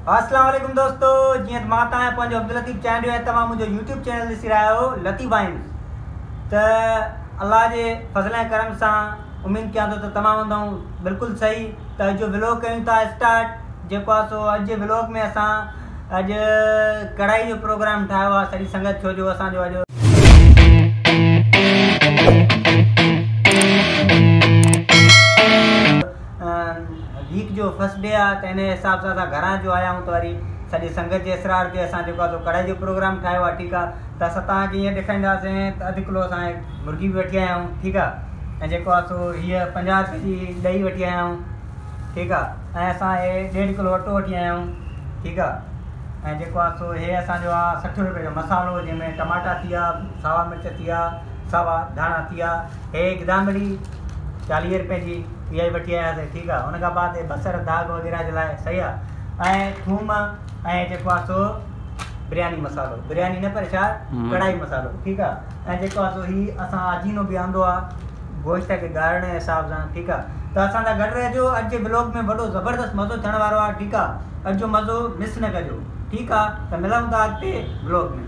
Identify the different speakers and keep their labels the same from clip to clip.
Speaker 1: अस्सलाम वालेकुम दोस्तों, जी मां तव्हां पंहिंजो अब्दुल लतीफ़ चाहियो है तव्हां मुझे यूट्यूब चैनल ॾिसी रहा हो लतीफ़ वाइन्स। तो अल्लाह के फज़ल करम से उम्मीद कयां तो तमाम हूंदऊं बिल्कुल सही। तो जो व्लॉग कयूं था स्टार्ट जो सो अज व्लॉग में असां अज कढ़ाई जो प्रोग्राम ठाहियो आहे सॼी संगत छो जो असांजो अॼु वीक जो फर्स्ट डे आहे। तो इन हिसाब से घर जो आया हूँ तो वरी सारी संगत के इसरार से असां जो कढ़ाई जो प्रोग्राम ठाहियो आहे। ठीक है, तो असां तव्हांखे ईअं ॾेखारींदासीं तो अधु किलो असां मुर्गी भी वठी आया हूँ। ठीक है, ऐं जेको आहे सो हीअ 50 रुपए जी ॾही वठी आया हूँ। ठीक है, ऐं असां 1.5 किलो अटो वठी आया हूँ। ठीक है, ऐं जेको आहे सो हे असांजो आहे 60 रुपए जो मसालो जंहिंमें टमाटा थी विया, सावा मिर्च थी विया, सावा धाणा थी विया, हे गिदामिड़ी 40 रुपए जी इहा वठी आयासीं। ठीक है, उन बाद बसर दाग वगैरह जे लाइ सही आहे, ऐं थूम ऐं जेको आहे सो बिरयानी मसालो, बिरयानी न पर छा कढ़ाई मसालो। ठीक है, ऐं जेको आहे सो ही असां आजीनो बि आंदो आहे गोश्त के ॻाढ़ण जे हिसाब सां। ठीक है, तो असां सां गॾु रहिजो। अॼु जे ब्लॉग में वॾो ज़बरदस्त मज़ो थियण वारो आहे। ठीक है, अॼु जो मज़ो मिस न कजो। ठीक है, तो मिलूं था अॻिते ब्लॉग में।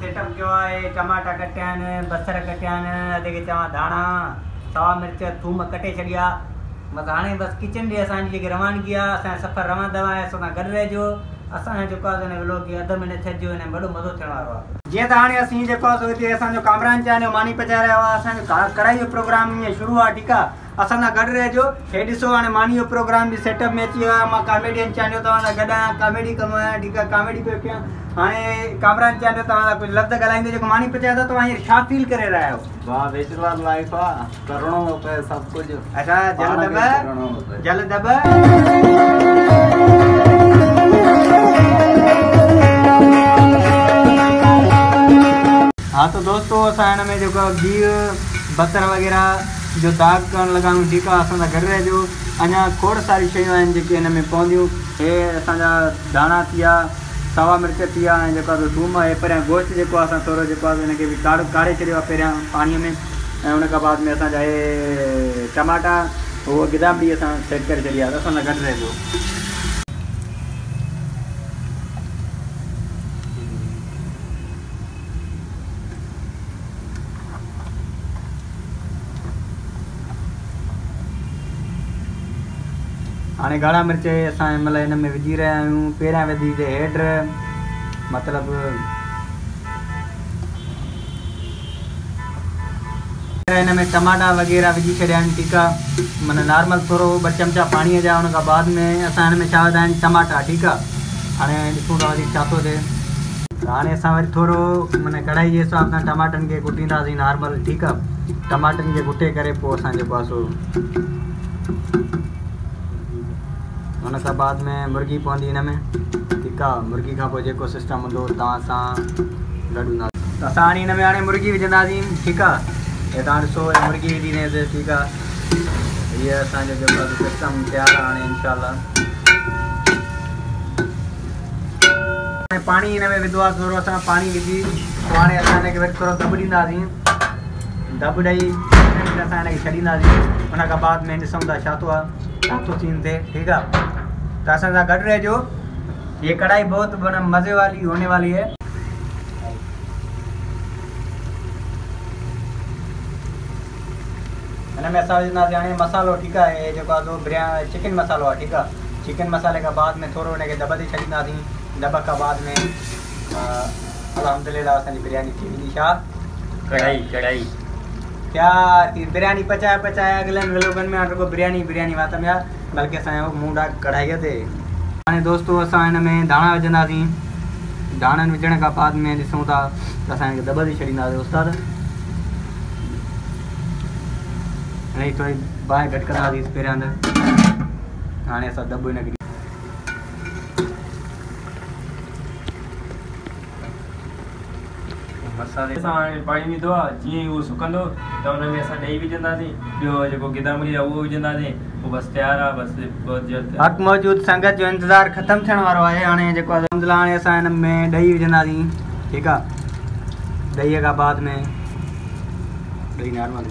Speaker 1: सेटअप किया है, टमाटा कटिया आहिनि, बसर कटिया आहिनि, अधे के चवां धाणा, सावा मिर्च, थूम कटे छॾिया। बस हाणे बस किचन ॾे असांजी जेकी रवानगी आहे, असांजो सफ़र रवंदो आहे। असां गॾु रहिजो। असांजो जेको आहे हिन व्लॉग खे अधु मिनट थियजो, हिन में वॾो मज़ो थियण वारो आहे। जीअं त हाणे असीं जेको आहे सो हिते असांजो कामरान चांहि जो मानी पचाए रहियो आहे। असांजो कढ़ाई जो प्रोग्राम ईअं शुरू आहे। ठीक आहे, असां सां गॾु रहिजो। हे ॾिसो हाणे मानी जो प्रोग्राम बि सेटअप में अची वियो आहे। मां कॉमेडियन चाहियो तव्हां सां गॾु आहियां, कॉमेडी कंदो आहियां। ठीक आहे, कॉमेडी पियो कयां। हाणे कामरान चाहियो तव्हां सां कुझु लफ़्ज़ ॻाल्हाईंदो जेको मानी पचाए थो, तव्हां हींअर छा फील करे रहिया आहियो?
Speaker 2: वाह बेचलर लाइफ आहे, करोड़ों रुपए सब कुछ।
Speaker 1: अच्छा, जल दब जल दब। हाँ, तो दोस्तों असां हिन में जेको घी बसर वग़ैरह जो दाग करणु लॻायूं। ठीक आहे, असां सां गॾु रहिजो। अञा खोड़ सारी शयूं आहिनि जेके हिन में पवंदियूं। हे असांजा धाणा थी विया, सावा मिर्च थी विया, ऐं जेको आहे थूम आहे। पहिरियां गोश्त जेको आहे असां थोरो जेको आहे हिनखे बि काढ़े छॾियो आहे पहिरियां पाणीअ में, ऐं उन खां बाद में असांजा हे टमाटा उहो गिदामिड़ी असां सेट करे छॾी आहे। असां सां गॾु रहिजो। हाणे ॻाढ़ा मिर्च असां हिन महिल हिन में विझी रहिया आहियूं। पहिरियां विधी हेड मतिलबु हिन में टमाटा वग़ैरह विझी छॾिया आहिनि। ठीक आहे, माना नॉर्मल थोरो 2 चमचा पाणीअ जा। उन खां बाद में असां हिन में छा विधा आहिनि टमाटा। ठीक आहे, हाणे ॾिसूं था वरी छा थो थिए। हाणे असां वरी थोरो माना कढ़ाई जे हिसाब सां टमाटनि खे कुटींदासीं नॉर्मल। ठीक आहे, टमाटनि खे कुटे करे पोइ असां जेको आहे सो उन खां बाद में मुर्गी पवंदी हिन में। ठीक आहे, मुर्गी खां पोइ जेको सिस्टम हूंदो तव्हां सां गॾु हूंदासीं। त असां हाणे हिन में हाणे मुर्गी विझंदासीं। ठीक आहे, हे तव्हां ॾिसो मुर्गी विझी ॾींदासीं। ठीक आहे, हीअ असांजो जेको सिस्टम तयारु आहे हाणे इंशाल्लाह। पानी हिन में विधो आहे थोरो, असां पाणी विझी पोइ हाणे असां हिनखे वरी थोरो दॿ ॾींदासीं। दॿ ॾेई मिनट असां हिनखे छॾींदासीं, उन खां बाद में ॾिसूं था छा थो सीन थिए। ठीकु आहे, त असां सां गॾु रहिजो। ये कढ़ाई बहुत मज़े वाली होने वाली है। हिन में असां विझंदासीं हाणे मसालो। ठीकु आहे, ये जेको आहे सो बिरयानी चिकन मसालो आहे। ठीकु आहे, चिकन मसाले खां बाद में थोरो हुनखे दॿ ते छॾींदासीं। दॿ खां बाद में अल्हम्दुलिल्लाह असांजी बिरयानी थी वेंदी। छा
Speaker 3: कढ़ाई
Speaker 1: क्या बिरयानी पचाए अगलनि व्लॉगनि में रुगो बिरयानी वात में आहे, बल्कि असांजो मूड आहे कढ़ाईअ ते। हाणे दोस्तो असां हिन में धाणा विझंदासीं। धाणनि विझण खां बाद में ॾिसूं था त असां हिनखे दॿ ते छॾींदासीं उस्ताद। हाणे थोरी बाहि घटि कंदासीं पहिरियां त। हाणे असां दॿो हिनखे
Speaker 3: मसाले सां हाणे पाणी विधो आहे। जीअं उहो सुकंदो त हुन में असां ॾही विझंदासीं, ॿियो जेको गिदामड़ी आहे उहो विझंदासीं। पोइ बसि तयारु आहे, बसि बहुत जल्द।
Speaker 1: हक़ मौजूद संगत जो इंतज़ारु ख़तमु थियण वारो आहे। हाणे जेको आहे अलहमदुलिल्लाह हाणे असां हिन में ॾही विझंदासीं। ठीकु आहे, ॾहीअ खां बाद में ॾही नॉर्मल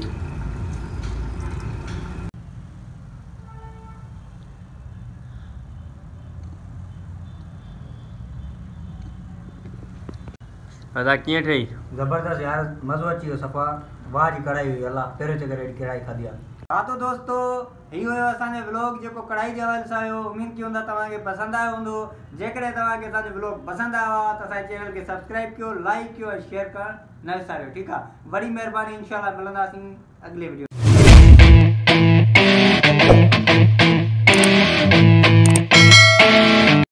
Speaker 3: अदा कीअं ठही?
Speaker 1: ज़बरदस्त यार, मज़ो अची वियो सफ़ा। वाह जी कढ़ाई हुई, अलाह पहिरियों चकर अहिड़ी कढ़ाई खाधी आहे। हा तो दोस्तो, इहो हुयो असांजो व्लॉग जेको कढ़ाई जे हवाले सां हुयो। उमेद कयूं था तव्हांखे पसंदि आयो हूंदो। जेकॾहिं तव्हांखे असांजो व्लॉग पसंदि आयो आहे त असांजे चैनल खे सब्सक्राइब कयो, लाइक कयो ऐं शेयर करणु न विसारियो। ठीकु आहे, वॾी महिरबानी। इंशाल्लाह मिलंदासीं अॻिले वीडियो।